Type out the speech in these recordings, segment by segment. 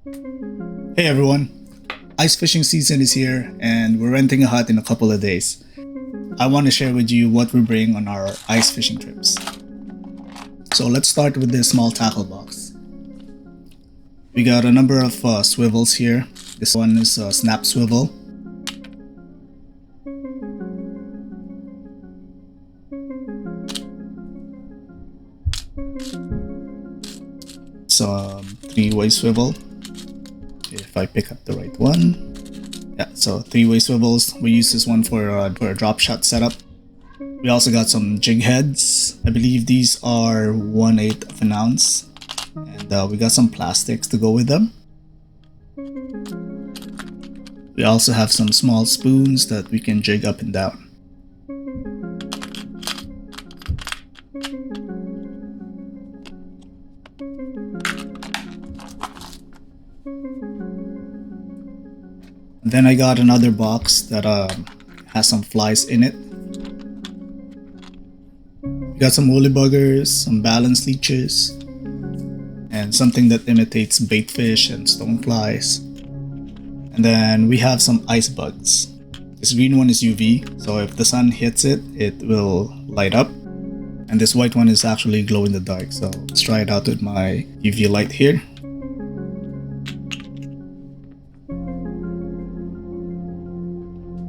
Hey everyone, ice fishing season is here and we're renting a hut in a couple of days. I want to share with you what we bring on our ice fishing trips. So let's start with this small tackle box. We got a number of swivels here. This one is a snap swivel. Some three-way swivel. If I pick up the right one. Yeah, so three-way swivels. We use this one for a drop shot setup. We also got some jig heads. I believe these are 1/8 of an ounce. And we got some plastics to go with them. We also have some small spoons that we can jig up and down. Then I got another box that has some flies in it. We got some woolly buggers, some balance leeches, and something that imitates baitfish and stoneflies. And then we have some ice bugs. This green one is UV, so if the sun hits it, it will light up. And this white one is actually glow in the dark, so let's try it out with my UV light here.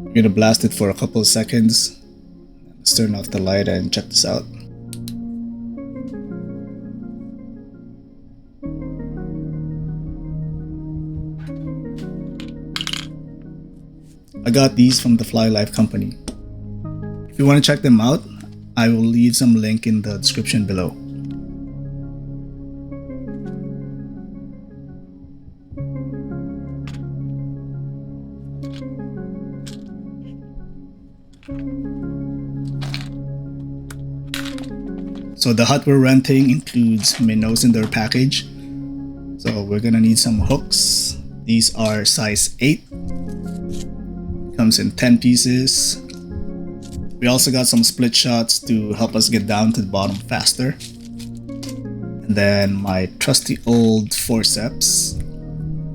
I'm gonna blast it for a couple of seconds. Let's turn off the light and check this out. I got these from the Fly Life company. If you want to check them out, I will leave some link in the description below. So the hut we're renting includes minnows in their package. So we're gonna need some hooks. These are size 8. Comes in 10 pieces. We also got some split shots to help us get down to the bottom faster. And then my trusty old forceps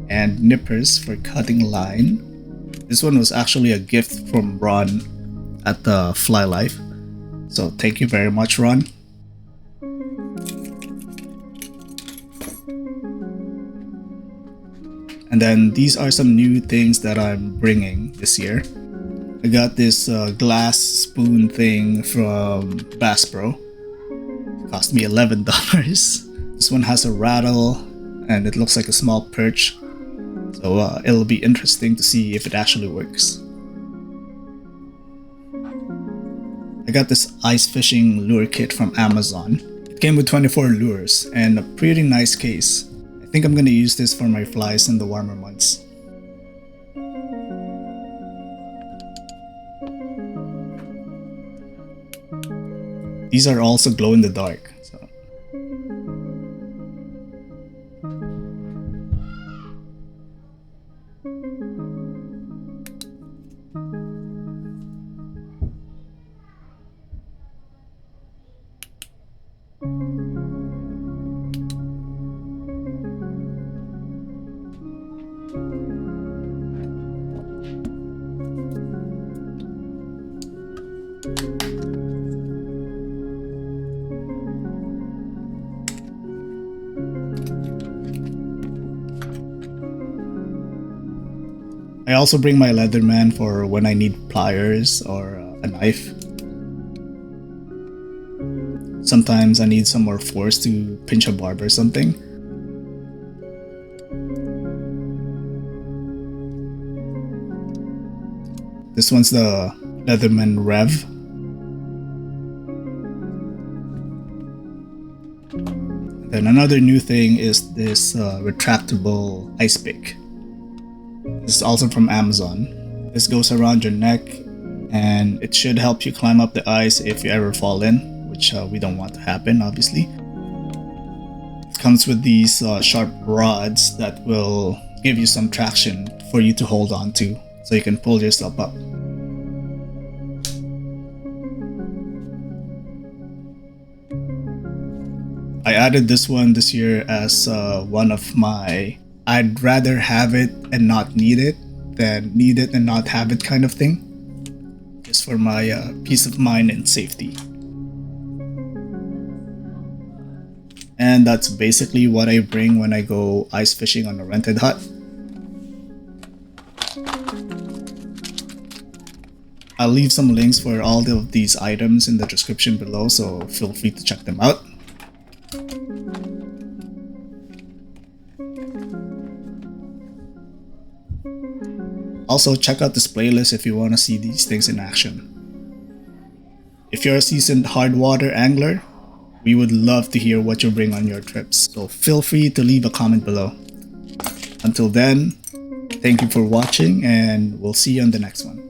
and nippers for cutting line. This one was actually a gift from Ron at the Fly Life. So thank you very much, Ron. And then these are some new things that I'm bringing this year. I got this glass spoon thing from Bass Pro. It cost me $11. This one has a rattle and it looks like a small perch. So it'll be interesting to see if it actually works. I got this ice fishing lure kit from Amazon. It came with 24 lures and a pretty nice case. I think I'm gonna use this for my flies in the warmer months. These are also glow in the dark. I also bring my Leatherman for when I need pliers or a knife. Sometimes I need some more force to pinch a barb or something. This one's the Leatherman Rev. Then another new thing is this retractable ice pick. This is also from Amazon. This goes around your neck and it should help you climb up the ice if you ever fall in, which we don't want to happen, obviously. It comes with these sharp rods that will give you some traction for you to hold on to so you can pull yourself up. I added this one this year as one of my I'd rather have it and not need it than need it and not have it kind of thing. Just for my peace of mind and safety. And that's basically what I bring when I go ice fishing on a rented hut. I'll leave some links for all of these items in the description below, so feel free to check them out. Also, check out this playlist if you want to see these things in action. If you're a seasoned hard water angler, we would love to hear what you bring on your trips, so feel free to leave a comment below. Until then, thank you for watching and we'll see you on the next one.